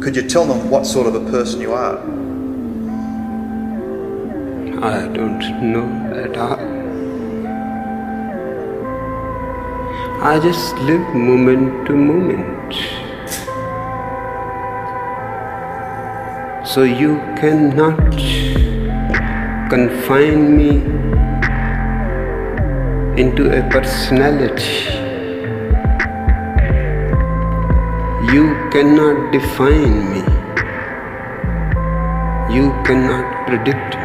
Could you tell them what sort of a person you are? I don't know at all. I just live moment to moment. So you cannot confine me into a personality. You cannot define me. You cannot predict me.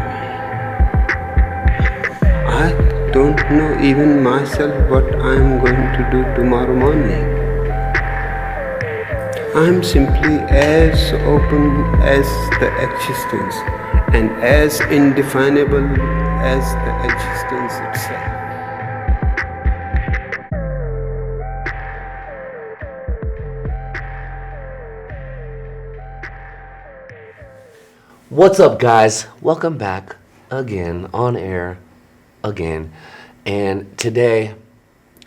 I don't know even myself what I am going to do tomorrow morning. I am simply as open as the existence and as indefinable as the existence itself. What's up, guys? Welcome back again on air again. And today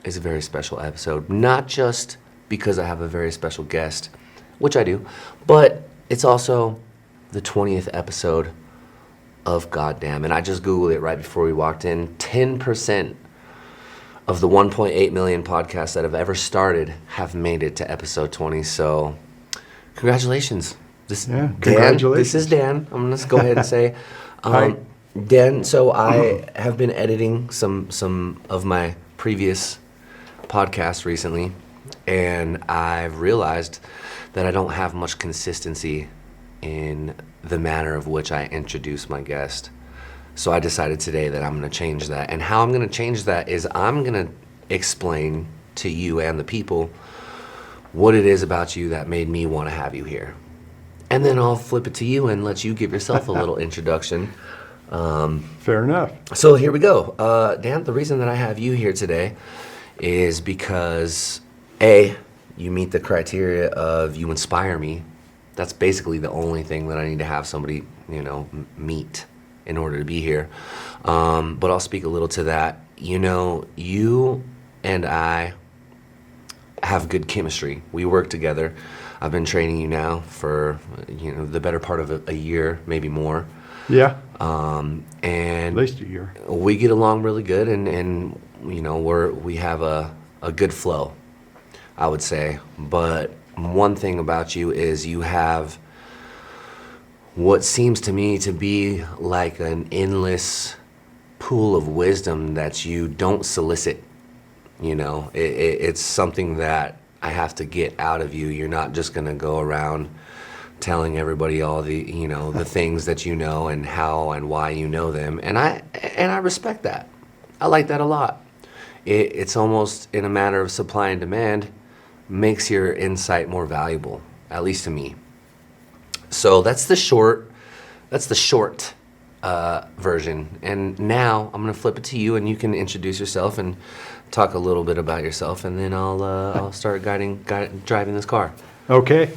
is a very special episode, not just because I have a very special guest, which I do, but it's also the 20th episode of Goddamn. And I just Googled it right before we walked in. 10% of the 1.8 million podcasts that have ever started have made it to episode 20. So congratulations. Congratulations. This is Dan. I'm going to go ahead and say, Hi. Dan, so I have been editing some of my previous podcasts recently, and I've realized that I don't have much consistency in the manner of which I introduce my guest. So I decided today that I'm going to change that. And how I'm going to change that is I'm going to explain to you and the people what it is about you that made me want to have you here. And then I'll flip it to you and let you give yourself a little introduction. Fair enough. So here we go. Dan, the reason that I have you here today is because, A, you meet the criteria of you inspire me. That's basically the only thing that I need to have somebody, meet in order to be here. But I'll speak a little to that. You and I have good chemistry. We work together. I've been training you now for, the better part of a year, maybe more. Yeah. And At least a year. we get along really good, and we have a good flow, I would say. But one thing about you is you have what seems to me to be like an endless pool of wisdom that you don't solicit. It's something that I have to get out of you. You're not just going to go around telling everybody all the, the things that you know and how and why you know them. And I respect that. I like that a lot. It's almost in a matter of supply and demand, makes your insight more valuable, at least to me. So that's the short version. And now I'm going to flip it to you, and you can introduce yourself and talk a little bit about yourself, and then I'll start driving this car. Okay.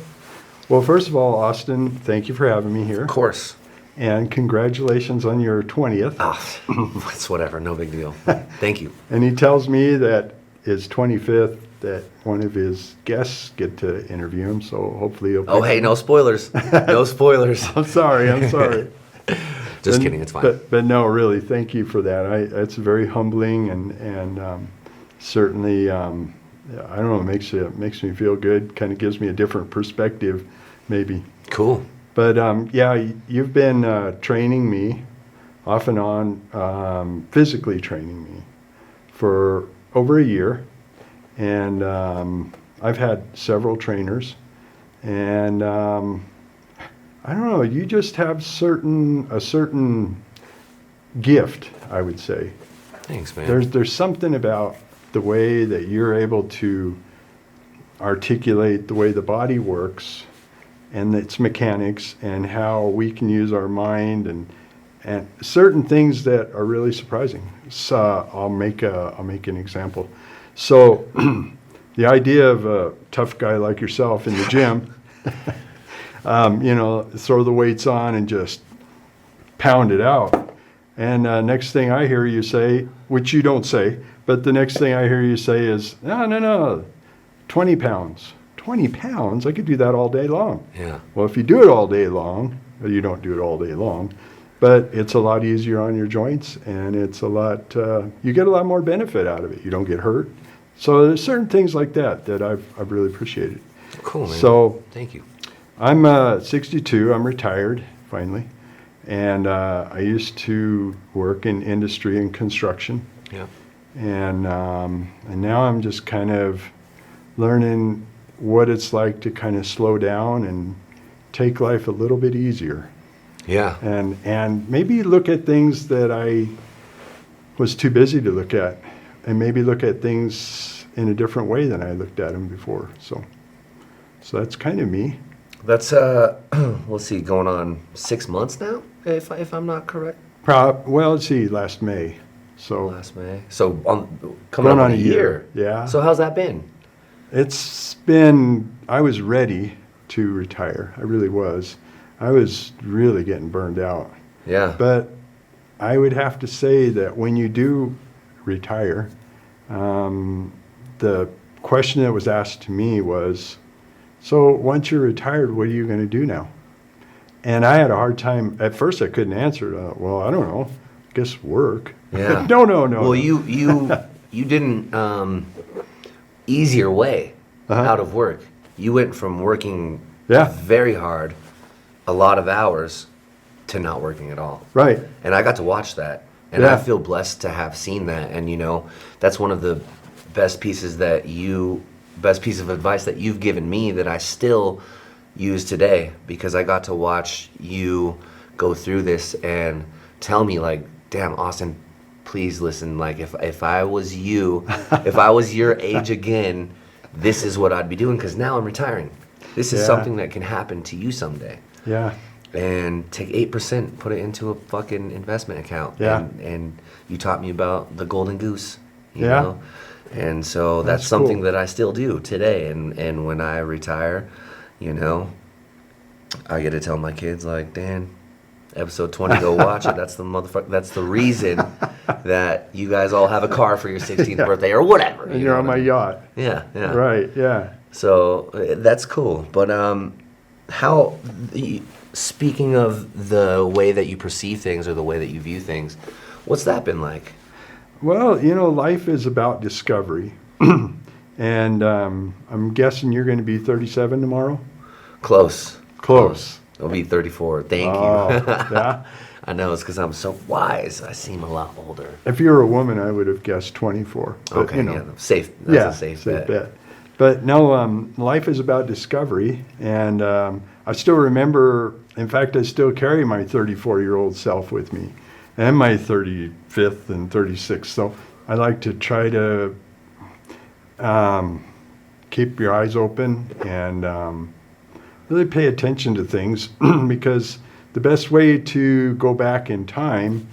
Well, first of all, Austin, thank you for having me here. Of course. And congratulations on your 20th. It's whatever, no big deal. Thank you. And he tells me that his 25th, that one of his guests get to interview him, so hopefully he'll... Oh, hey, no spoilers. No spoilers. I'm sorry. Just kidding, it's fine. But no, really, thank you for that. It's very humbling and certainly, I don't know, it makes me feel good. Kind of gives me a different perspective, maybe. Cool. But you've been training me off and on, physically training me for over a year, and I've had several trainers, and I don't know, you just have a certain gift, I would say. Thanks, man. There's something about the way that you're able to articulate the way the body works and its mechanics and how we can use our mind and certain things that are really surprising. So I'll make an example. So the idea of a tough guy like yourself in the gym, throw the weights on and just pound it out. And next thing I hear you say, which you don't say, but the next thing I hear you say is, no, 20 pounds. 20 pounds, I could do that all day long. Yeah. Well, if you do it all day long, well, you don't do it all day long, but it's a lot easier on your joints, and it's a lot, you get a lot more benefit out of it. You don't get hurt. So there's certain things like that that I've really appreciated. Cool, man. So thank you. I'm 62. I'm retired finally, and I used to work in industry and construction, Yeah. and now I'm just kind of learning what it's like to kind of slow down and take life a little bit easier, Yeah. and maybe look at things that I was too busy to look at, and maybe look at things in a different way than I looked at them before. So that's kind of me. That's let's see, going on 6 months now, if I'm not correct. Well, let's see, last May. So Last May. So coming Going up on on a a year. year, yeah. So how's that been? it's been, I was ready to retire. I really was. I was really getting burned out. Yeah. But I would have to say that when you do retire, the question that was asked to me was, so once you're retired, what are you going to do now? And I had a hard time. At first, I couldn't answer it. Well, I don't know. I guess work. Yeah. No. Well, you didn't easier way out of work. You went from working Yeah. very hard, a lot of hours, to not working at all. Right. And I got to watch that. And Yeah. I feel blessed to have seen that. And, you know, that's one of the best piece of advice that you've given me that I still use today, because I got to watch you go through this and tell me, like, damn, Austin, please listen. Like, if I was you, if I was your age again, this is what I'd be doing, because now I'm retiring. This is Yeah. something that can happen to you someday. Yeah. And take 8%, put it into a fucking investment account. Yeah. And you taught me about the golden goose, you Yeah. know? And so that's That's something cool. that I still do today. And when I retire, you know, I get to tell my kids, like, Dan, episode 20, go watch it. That's the motherfucker. That's the reason that you guys all have a car for your 16th birthday or whatever. And you you're know on what my I mean? yacht. Yeah, yeah. Right. Yeah. So that's cool. But speaking of the way that you perceive things or the way that you view things, what's that been like? Well, life is about discovery. And I'm guessing you're going to be 37 tomorrow? Close. Close. I'll be 34. Thank Oh, you. yeah. I know, it's because I'm so wise. I seem a lot older. If you were a woman, I would have guessed 24. But, Okay, yeah, safe. That's yeah, a safe bet. But no, life is about discovery. And I still remember, in fact, I still carry my 34-year-old self with me, and my 35th and 36th. So I like to try to keep your eyes open and really pay attention to things, because the best way to go back in time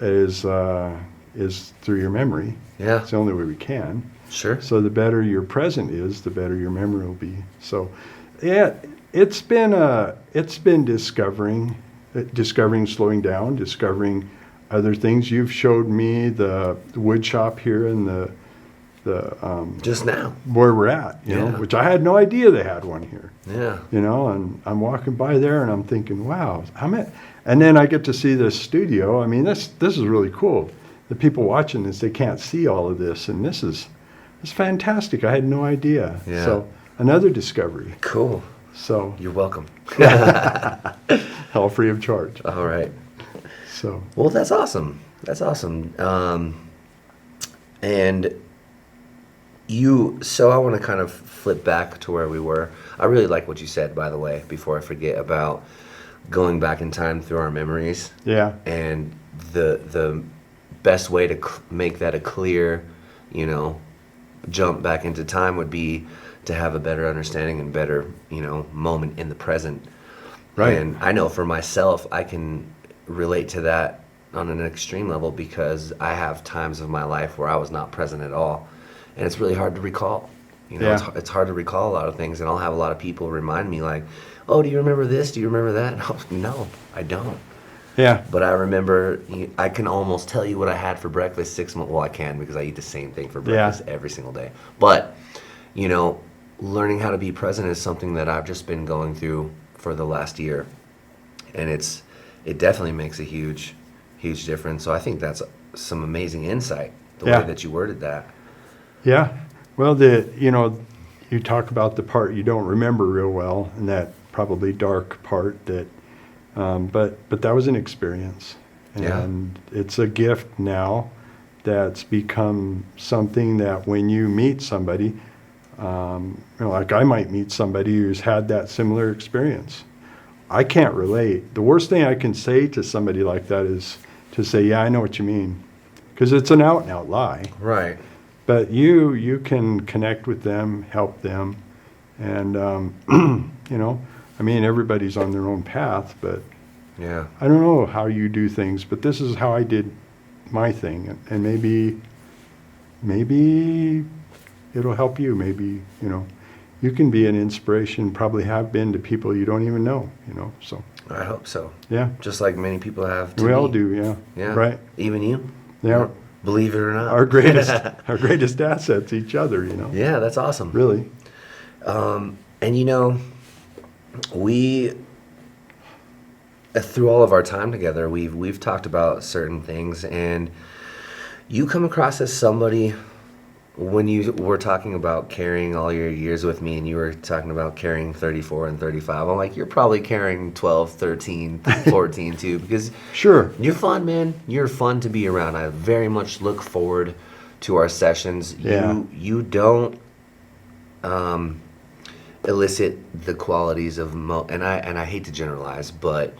is through your memory. Yeah. It's the only way we can. Sure. So the better your present is, the better your memory will be. So, yeah, it's been discovering, slowing down, discovering other things. You've showed me the wood shop here and the Just now. where we're at, you know, Yeah. which I had no idea they had one here. Yeah. And I'm walking by there and I'm thinking, wow, and then I get to see this studio. I mean, this is really cool. The people watching this, they can't see all of this, and this is fantastic. I had no idea. Yeah. So another discovery. Cool. So You're welcome. all free of charge. All right. So Well, that's awesome. That's awesome. And so I want to kind of flip back to where we were. I really like what you said, by the way, before I forget, about going back in time through our memories. yeah, And the best way to make that a clear, jump back into time would be to have a better understanding and better, moment in the present. Right. And I know for myself, I can relate to that on an extreme level, because I have times of my life where I was not present at all. And it's really hard to recall. Yeah. It's hard to recall a lot of things. And I'll have a lot of people remind me, like, oh, do you remember this? Do you remember that? And I'll, no, I don't. yeah, But I remember, I can almost tell you what I had for breakfast 6 months. Well, I can, because I eat the same thing for breakfast every single day. But, learning how to be present is something that I've just been going through for the last year, and it definitely makes a huge difference. So I think that's some amazing insight, the Yeah. way that you worded that. Yeah. Well, you talk about the part you don't remember real well, and that probably dark part that, but that was an experience. Yeah. And it's a gift now that's become something that when you meet somebody, like I might meet somebody who's had that similar experience. I can't relate. The worst thing I can say to somebody like that is to say, yeah, I know what you mean. Because it's an out and out lie. Right. But you can connect with them, help them. And, I mean, everybody's on their own path, but Yeah. I don't know how you do things, but this is how I did my thing. And maybe it'll help you. Maybe, you can be an inspiration, probably have been to people you don't even know, so. I hope so. Yeah, Just like many people have to we all me. do, yeah. Yeah. Right. Even you. Yeah. Believe it or not. Our greatest asset's each other, Yeah, that's awesome. really. And we through all of our time together, we've talked about certain things, and you come across as somebody when you were talking about carrying all your years with me, and you were talking about carrying 34 and 35. I'm like, you're probably carrying 12, 13, 14 too, because Sure. you're fun, man. You're fun to be around. I very much look forward to our sessions. Yeah. You don't elicit the qualities of and I hate to generalize, but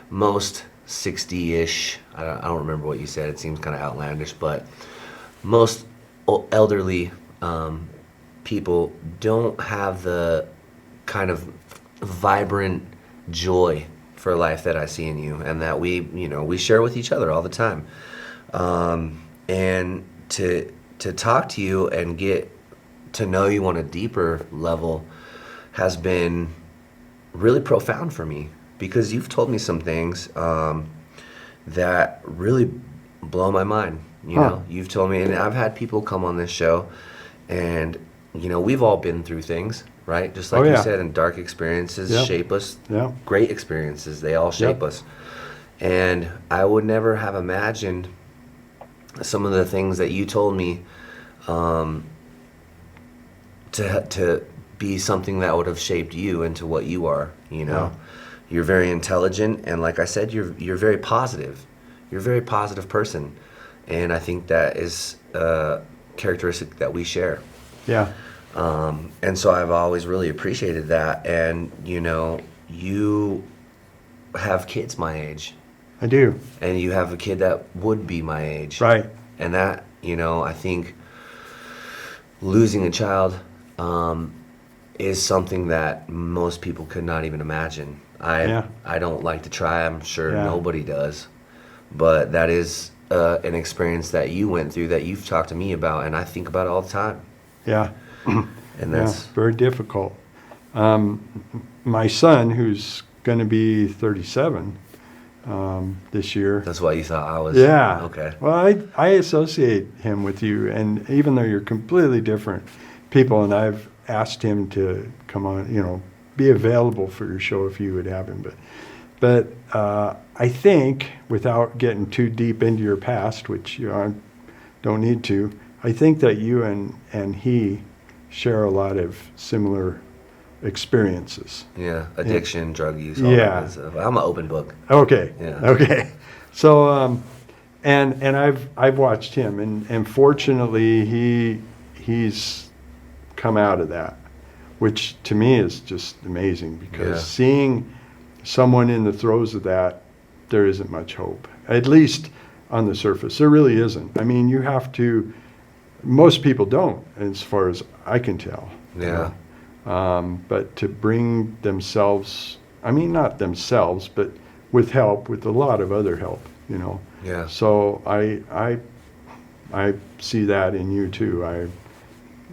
most 60-ish, I don't remember what you said, it seems kind of outlandish, but most elderly people don't have the kind of vibrant joy for life that I see in you, and that we share with each other all the time. And to talk to you and get to know you on a deeper level has been really profound for me, because you've told me some things that really blow my mind. You've told me, and I've had people come on this show, and we've all been through things, right? Just like Oh, yeah. you said, and dark experiences Yep. shape us. Yeah. Great experiences, they all shape Yep. us. And I would never have imagined some of the things that you told me to be something that would have shaped you into what you are. Yeah. You're very intelligent, and like I said, you're very positive. You're a very positive person, and I think that is a characteristic that we share. Yeah. And so I've always really appreciated that. And you have kids my age, I do. and you have a kid that would be my age, Right. and that I think losing a child is something that most people could not even imagine. Yeah. I don't like to try. I'm sure Yeah. nobody does, but that is an experience that you went through, that you've talked to me about, and I think about it all the time. Yeah. And that's very difficult. My son, who's going to be 37 this year. that's why you thought I was. Yeah. Okay. Well, I associate him with you, and even though you're completely different people, and I've asked him to come on, be available for your show if you would have him. But I think, without getting too deep into your past, which I don't need to, I think that you and he share a lot of similar experiences. Yeah. Addiction, drug use. All Yeah. that stuff. I'm an open book. Okay. Yeah. Okay. So, and I've watched him, and fortunately he's come out of that, which to me is just amazing, because Yeah. seeing someone in the throes of that, there isn't much hope, at least on the surface. There really isn't. I mean, you have to. Most people don't, as far as I can tell. Yeah. But to bring themselves, I mean, not themselves, but with help, with a lot of other help, Yeah. So I see that in you too.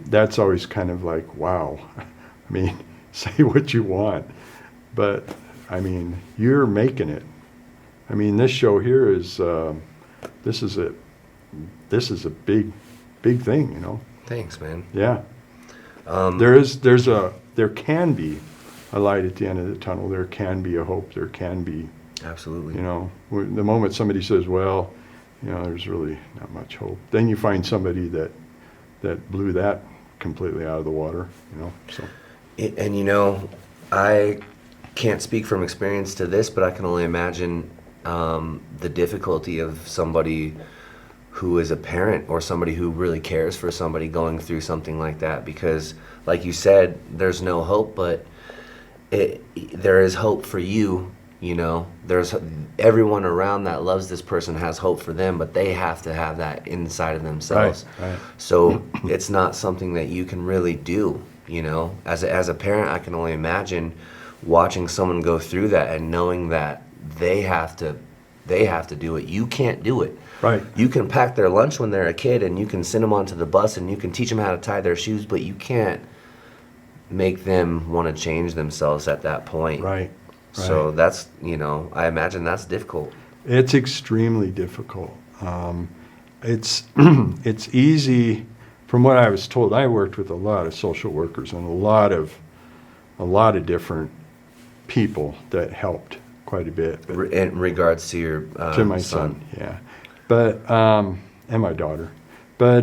That's always kind of like, wow. I mean, say what you want, but I mean, you're making it. I mean, this show here is, this is a big thing, Thanks, man. Yeah. There can be a light at the end of the tunnel. There can be a hope. There can be, Absolutely. the moment somebody says, well, there's really not much hope, then you find somebody that blew that completely out of the water, so. And I can't speak from experience to this, but I can only imagine the difficulty of somebody who is a parent or somebody who really cares for somebody going through something like that, because like you said, there's no hope, but there is hope for you. There's everyone around that loves this person has hope for them, but they have to have that inside of themselves. Right. So it's not something that you can really do. As a parent, I can only imagine watching someone go through that and knowing that they have to do it. You can't do it. Right. You can pack their lunch when they're a kid, and you can send them onto the bus, and you can teach them how to tie their shoes, but you can't make them want to change themselves at that point. Right. So that's, I imagine that's difficult. It's extremely difficult. It's easy, from what I was told. I worked with a lot of social workers and a lot of different people that helped quite a bit. But In regards to your to my son, yeah. But and my daughter. But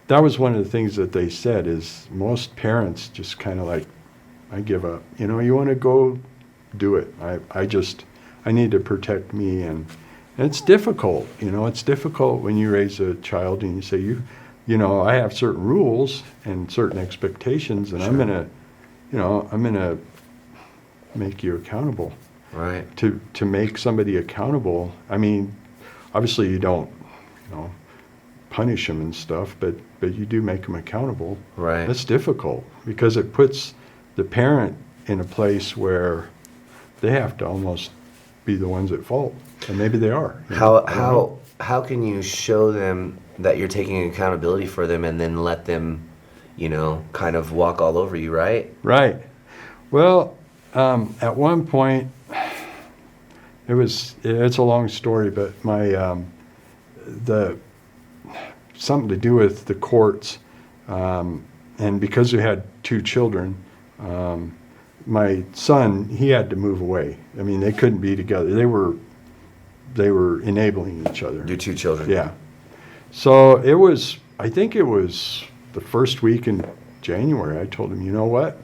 that was one of the things that they said is most parents just kind of like, I give up. You want to go do it. I need to protect me, and it's difficult. It's difficult when you raise a child and you say I have certain rules and certain expectations, and Sure. I'm gonna make you accountable. Right. To make somebody accountable, obviously you don't, punish them and stuff, but you do make them accountable. Right. That's difficult because it puts the parent in a place where they have to almost be the ones at fault, and maybe they are. How can you show them that you're taking accountability for them and then let them, kind of walk all over you, right? Right. Well, at one point, it's a long story, but my something to do with the courts, and because we had 2 children, my son, he had to move away. They couldn't be together. They were enabling each other. Your 2 children. Yeah. So I think it was the first week in January, I told him, you know what?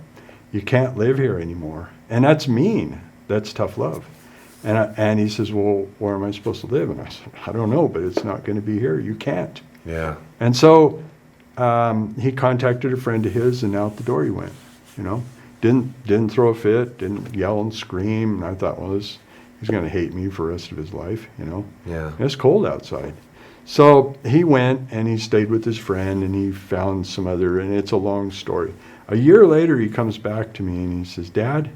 You can't live here anymore. And that's mean. That's tough love. And he says, well, where am I supposed to live? And I said, I don't know, but it's not going to be here. You can't. Yeah. And so he contacted a friend of his, and out the door he went. Didn't throw a fit, didn't yell and scream. And I thought, well, he's going to hate me for the rest of his life, Yeah. It's cold outside. So he went and he stayed with his friend, and he found some other, and it's a long story. A year later, he comes back to me and he says, Dad,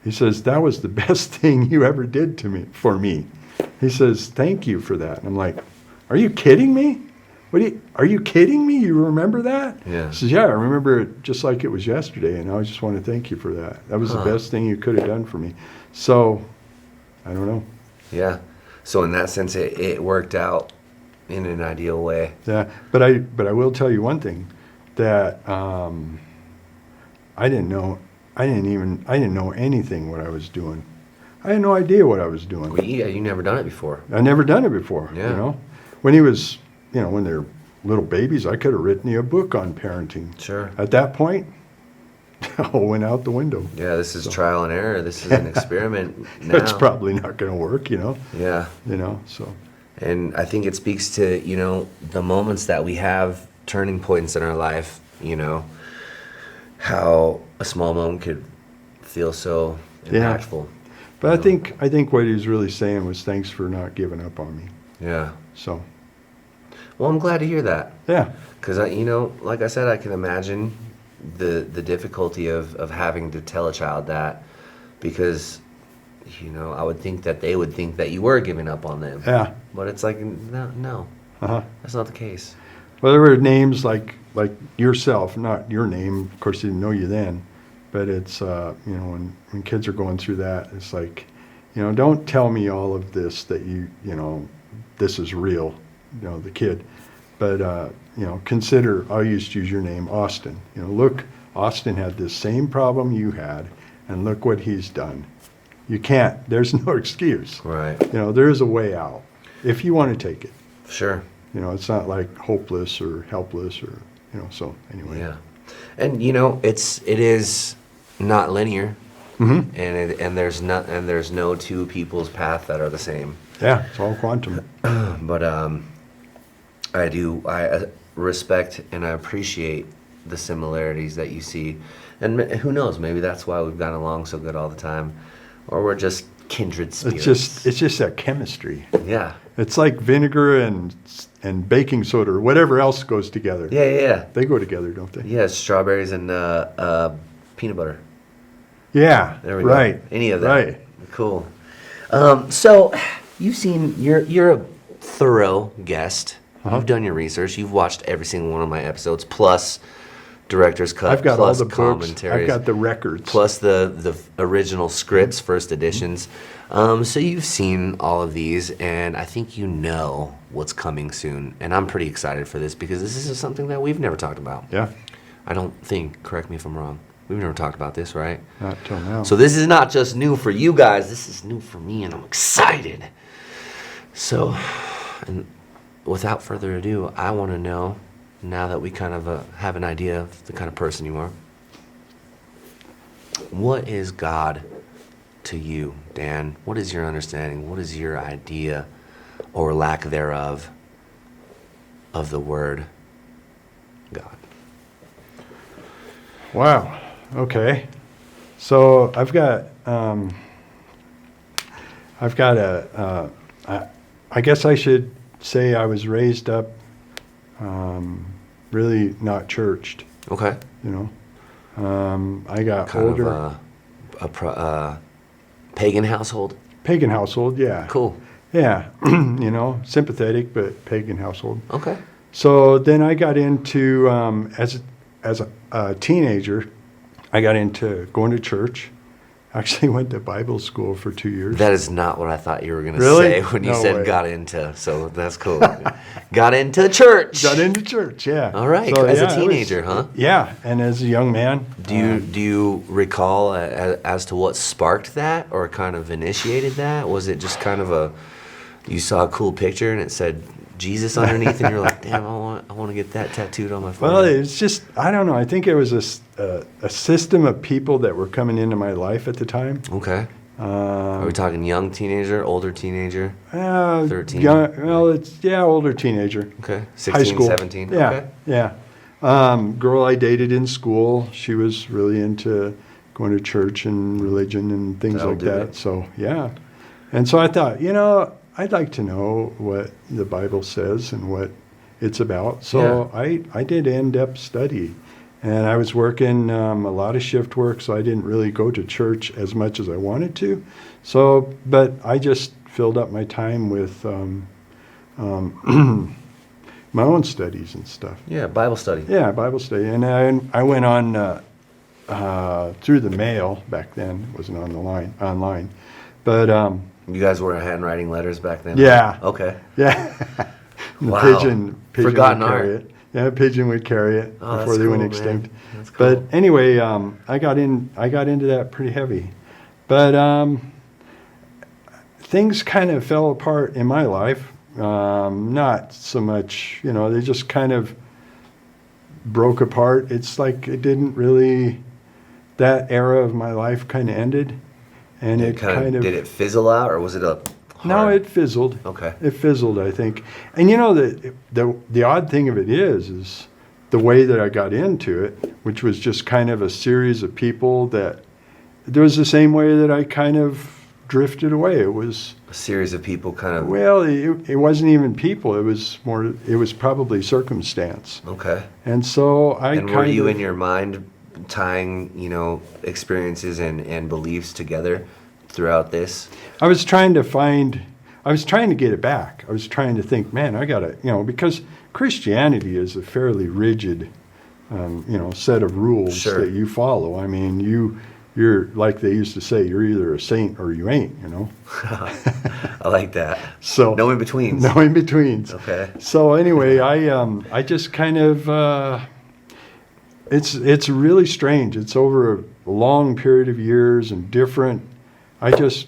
he says, that was the best thing you ever did for me. He says, thank you for that. And I'm like, are you kidding me? Are you kidding me? You remember that? Yeah. He says, yeah, I remember it just like it was yesterday, and I just want to thank you for that. That was the best thing you could have done for me. So, I don't know. Yeah. So in that sense, it worked out in an ideal way. Yeah, but I will tell you one thing, that I didn't know anything what I was doing. I had no idea what I was doing. Well, yeah, you never done it before. I never done it before. Yeah. When he was, when they're little babies, I could have written you a book on parenting. Sure. At that point, all went out the window. Yeah, this is trial and error. This is an experiment now. That's probably not going to work, Yeah. So. And I think it speaks to, the moments that we have, turning points in our life, how a small moment could feel so impactful. But I think what he was really saying was thanks for not giving up on me. Yeah. So. Well, I'm glad to hear that. Yeah. Because, like I said, I can imagine the difficulty of having to tell a child that, because, I would think that they would think that you were giving up on them. Yeah. But it's like, no, that's not the case. Well, there were names like yourself, not your name. Of course, he didn't know you then. But it's, when kids are going through that, it's like, don't tell me all of this that this is real, the kid. but consider, I'll just use your name, Austin. Look, Austin had this same problem you had, and look what he's done. You can't, there's no excuse. Right. There's a way out if you want to take it. Sure. It's not like hopeless or helpless or, so anyway. Yeah. And it is not linear. Mm-hmm. And there's no two people's path that are the same. Yeah, it's all quantum. But I respect and I appreciate the similarities that you see. And who knows, maybe that's why we've gotten along so good all the time. Or we're just kindred spirits. It's just that chemistry. Yeah. It's like vinegar and baking soda or whatever else goes together. Yeah. They go together, don't they? Yeah, strawberries and peanut butter. Yeah. There we right. go. Any of that. Right. Cool. So you're a thorough guest. Uh-huh. You've done your research. You've watched every single one of my episodes, plus director's cut, I've got all plus the books. commentaries. I've got the records. Plus the original scripts, first editions. So you've seen all of these, and I think you know what's coming soon. And I'm pretty excited for this because this is something that we've never talked about. Yeah. I don't think, correct me if I'm wrong, we've never talked about this, right? Not till now. So this is not just new for you guys, this is new for me, and I'm excited. So, and without further ado, I want to know, now that we kind of have an idea of the kind of person you are, what is God to you, Dan? What is your understanding? What is your idea, or lack thereof, of the word God? Wow. Okay. So I've got I guess I should say I was raised up really not churched. Okay. I got Kind older. of a pagan household? Pagan household, yeah. Cool. Yeah. Sympathetic, but pagan household. Okay. So then I got into, as a teenager, I got into going to church. Actually went to Bible school for 2 years. That is not what I thought you were going to Really? say when you No said way. got into, so that's cool. Got into church. Got into church, yeah. All right, So, as yeah, a it was- teenager, huh? Yeah, and as a young man. Do you recall as to what sparked that or kind of initiated that? Was it just kind of you saw a cool picture and it said Jesus underneath and you're like, damn, I want to get that tattooed on my Well, forehead? it's just, I don't know. I think it was a system of people that were coming into my life at the time. Okay. Are we talking young teenager, older teenager? 13? Older teenager. Okay. High 16, school. 17? Yeah, Okay. yeah. Girl I dated in school, she was really into going to church and religion and things That'll like do that. it. So, yeah. And so I thought, I'd like to know what the Bible says and what it's about. So I did in-depth study. And I was working a lot of shift work, so I didn't really go to church as much as I wanted to. So, but I just filled up my time with my own studies and stuff. Yeah, Bible study. Yeah, Bible study. And I went on through the mail back then. It wasn't on the online. But You guys were handwriting letters back then? Yeah. Okay. yeah. The Wow. pigeon Forgotten would carry art. it. Yeah, pigeon would carry it Oh, before that's they went cool, extinct. man. That's cool. But anyway, I got into that pretty heavy. But things kind of fell apart in my life. Not so much, they just kind of broke apart. It's like it didn't really, that era of my life kind of ended. And it kind of did it fizzle out, or was it a No, hard- it fizzled. Okay. It fizzled, I think. And the odd thing of it is the way that I got into it, which was just kind of a series of people that, there was the same way that I kind of drifted away. It was, a series of people kind of... well, it wasn't even people. It was probably circumstance. Okay. And so And were you in your mind tying, experiences and beliefs together throughout this? I was trying to get it back. I was trying to think, man, I gotta, because Christianity is a fairly rigid, set of rules Sure. that you follow. I mean, you're like they used to say, you're either a saint or you ain't, you know. I like that. So No in betweens. no in betweens. Okay. So anyway, I just kind of it's really strange. It's over a long period of years and different. I just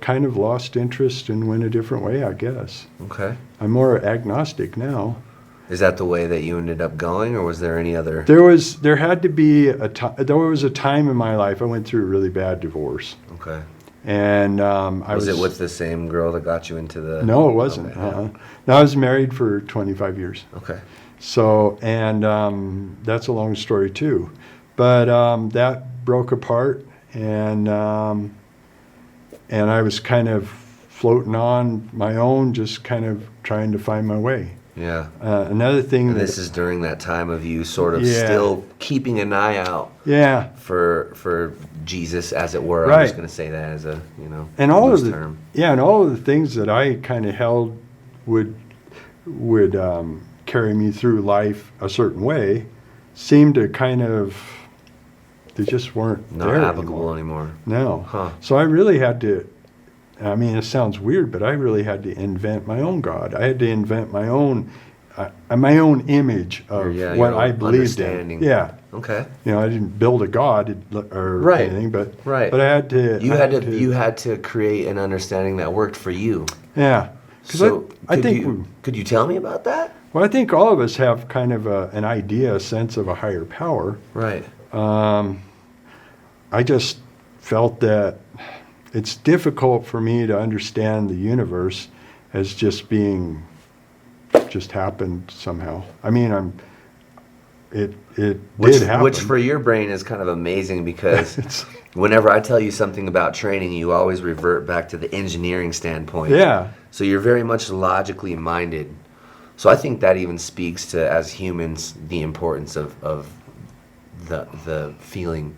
kind of lost interest and went a different way, I guess. Okay. I'm more agnostic now. Is that the way that you ended up going, or was there any other? There had to be there was a time in my life I went through a really bad divorce, Okay. and Was it with the same girl that got you into the? No, it wasn't. Okay, yeah. No, I was married for 25 years. Okay. So, and that's a long story too, but that broke apart, and I was kind of floating on my own, just kind of trying to find my way. Yeah. Another thing And that, this is during that time of you sort of Yeah. still keeping an eye out yeah, for Jesus, as it were. I'm Right. just going to say that as a and all loose of the term. and all of the things that I kind of held would carry me through life a certain way seemed to kind of, they just weren't Not there applicable anymore. No. Huh. So I really had to, I mean, it sounds weird, but I really had to invent my own God. I had to invent my own image of Yeah, what your I own believed in. understanding. Yeah. Okay. You know, I didn't build a God or Right. anything, but Right. but I had to. You I had to create an understanding that worked for you. Yeah. Because So I think could you tell me about that? well, I think all of us have kind of an idea, a sense of a higher power. Right. I just felt that it's difficult for me to understand the universe as just happened somehow. I mean, it did happen. Which for your brain is kind of amazing because whenever I tell you something about training, you always revert back to the engineering standpoint. Yeah. So you're very much logically minded. So I think that even speaks to, as humans, the importance of the feeling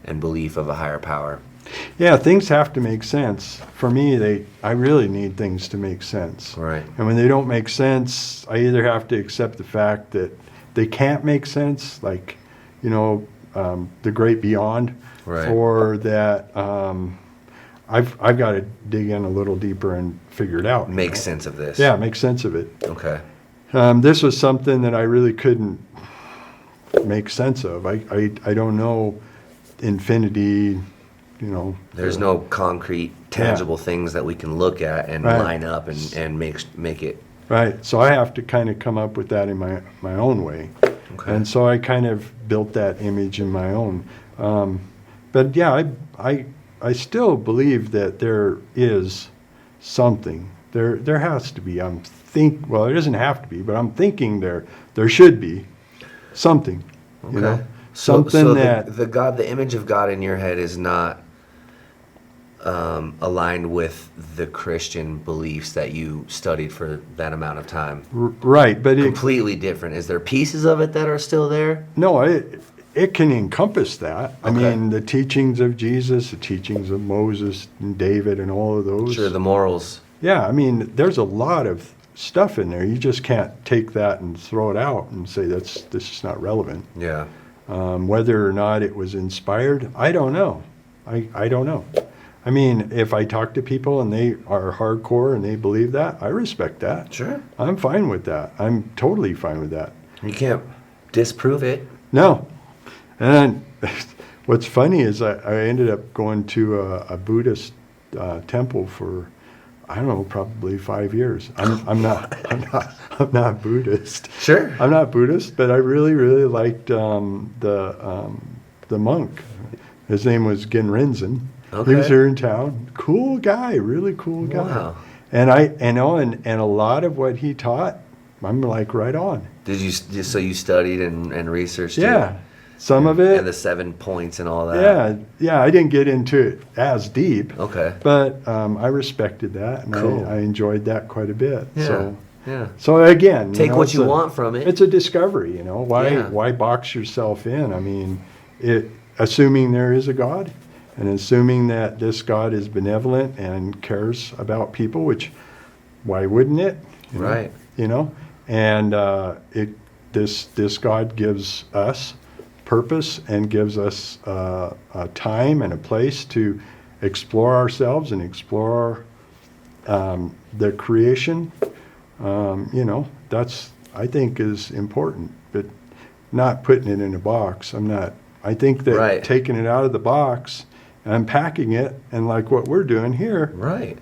and belief of a higher power. Yeah, things have to make sense. For me, I really need things to make sense. Right. And when they don't make sense, I either have to accept the fact that they can't make sense, like, you know, the great beyond, Right. or that I've got to dig in a little deeper and figure it out. Make sense of this. Yeah, make sense of it. Okay. This was something that I really couldn't make sense of. I don't know infinity, you know. There's no concrete, tangible things that we can look at and Right. line up and make it. Right. So I have to kind of come up with that in my own way. Okay. And so I kind of built that image in my own. But yeah, I still believe that there is something. There has to be. Well, it doesn't have to be, but I'm thinking there should be something. Okay. You know, So something that the image of God in your head is not aligned with the Christian beliefs that you studied for that amount of time. right, but Completely different. Is there pieces of it that are still there? no, it can encompass that. I Okay. mean, the teachings of Jesus, the teachings of Moses and David, and all of those. Sure, the morals. Yeah, I mean, there's a lot of stuff in there. You just can't take that and throw it out and say this is not relevant. Yeah. Whether or not it was inspired, I don't know. I don't know. I mean, if I talk to people and they are hardcore and they believe that, I respect that. Sure. I'm fine with that. I'm totally fine with that. You can't disprove it. No. And what's funny is I ended up going to a Buddhist temple for, I don't know, probably 5 years. I'm not Buddhist. Sure. I'm not Buddhist, but I really, really liked the monk. His name was Genrinzen. He was Okay. here in town. Cool guy, really cool guy. Wow. And a lot of what he taught, I'm like right on. Did you? So you studied and researched it? Yeah, some of it. And the 7 points and all that. Yeah. I didn't get into it as deep. Okay. But I respected that, and Cool. I enjoyed that quite a bit. Yeah. Yeah. So again, Take what it's you want from it. It's a discovery, you know. Yeah. Why box yourself in? I mean, assuming there is a God, and assuming that this God is benevolent and cares about people, which why wouldn't it? You know? Right. You know, and this God gives us purpose and gives us a time and a place to explore ourselves and explore the creation. That's, I think, is important, but not putting it in a box. I think that Right. taking it out of the box, unpacking it, and like what we're doing here, Right.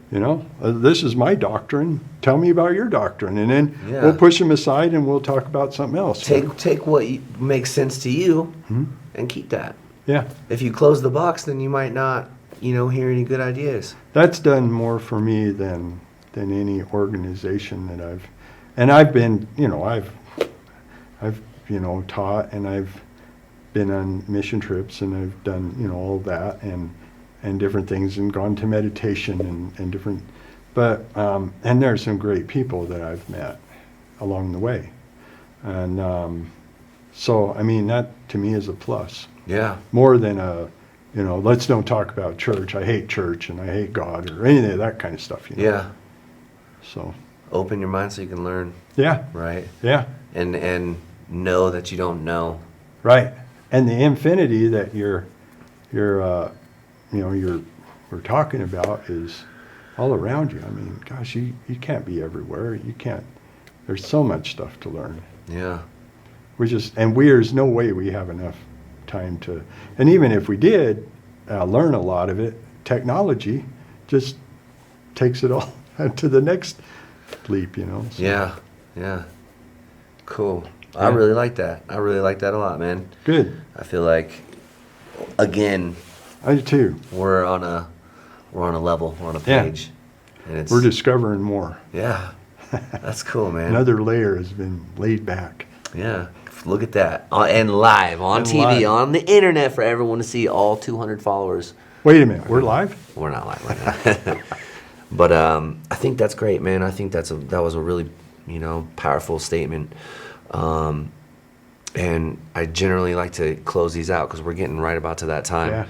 this is my doctrine. Tell me about your doctrine, and then Yeah. we'll push them aside and we'll talk about something else. Take what makes sense to you Hmm? and keep that. Yeah, If you close the box, then you might not, hear any good ideas. that's done more for me than any organization that I've been, I've taught, and I've been on mission trips, and I've done, all of that and different things, and gone to meditation and different, but, and there's some great people that I've met along the way. And, so, that to me is a plus, Yeah. more than let's don't talk about church. I hate church and I hate God or any of that kind of stuff, Yeah. So, Open your mind so you can learn, yeah, right? yeah, And know that you don't know. right. And the infinity that we're talking about is all around you. Gosh, you can't be everywhere. You can't. There's so much stuff to learn. Yeah. There's no way we have enough time to, and even if we did learn a lot of it, technology just takes it all to the next leap, so. Yeah. Yeah. Cool. Yeah. I really like that. I really like that a lot, man. Good. I feel like, again, I do too. we're on a level, we're on a Yeah. page. And it's, We're discovering more. yeah. That's cool, man. Another layer has been laid back. Yeah. Look at that. And live on And TV, live. on the internet for everyone to see, all 200 followers. Wait a minute, we're live? We're not live right now. But I think that's great, man. I think that was a really, powerful statement. And I generally like to close these out because we're getting right about to that time Yeah.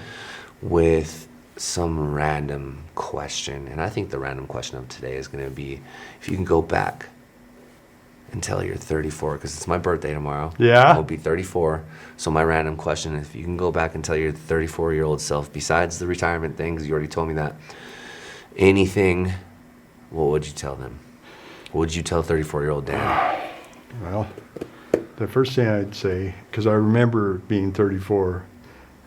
with some random question. And I think the random question of today is going to be, if you can go back until you're 34, because it's my birthday tomorrow. Yeah. I'll be 34. So my random question, if you can go back and tell your 34-year-old self, besides the retirement thing, because you already told me that, anything, what would you tell them? What would you tell 34-year-old Dan? Well, the first thing I'd say, because I remember being 34,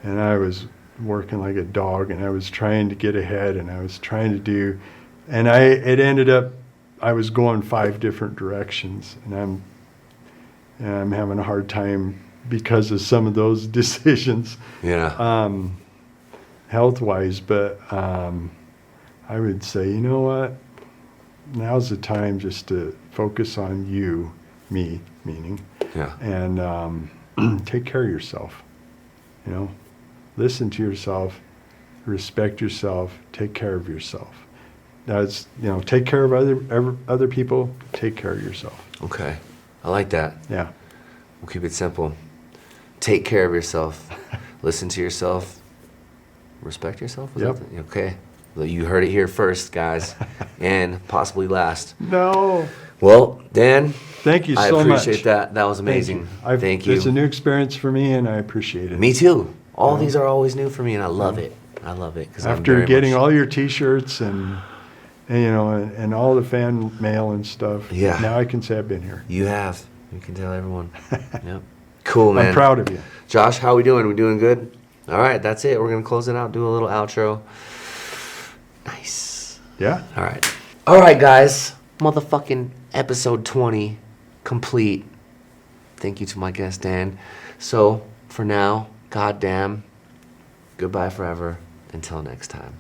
and I was working like a dog, and I was trying to get ahead, and I was trying to do, and it ended up, I was going 5 different directions, and I'm having a hard time because of some of those decisions, Yeah. health-wise. But I would say, you know what? Now's the time just to focus on you, me, meaning, Yeah. and take care of yourself. Listen to yourself, respect yourself, take care of yourself. That's, take care of other people, take care of yourself. Okay. I like that. Yeah. We'll keep it simple. Take care of yourself. Listen to yourself. Respect yourself? Was Yep. that okay. Well, you heard it here first, guys. And possibly last. No. Well, Dan, Thank you I so much. appreciate that. That was amazing. Thank you. It's a new experience for me, and I appreciate it. Me too. All these are always new for me, and I love it. I love it. 'Cause I'm After very getting much- all your T-shirts and and all the fan mail and stuff, Yeah. now I can say I've been here. You have. You can tell everyone. Yep. Cool, man. I'm proud of you. Josh, how we doing? We doing good? All right, that's it. We're going to close it out, do a little outro. Nice. Yeah. All right. All right, guys. Motherfucking episode 20 complete. Thank you to my guest, Dan. So, for now, goddamn, goodbye forever. Until next time.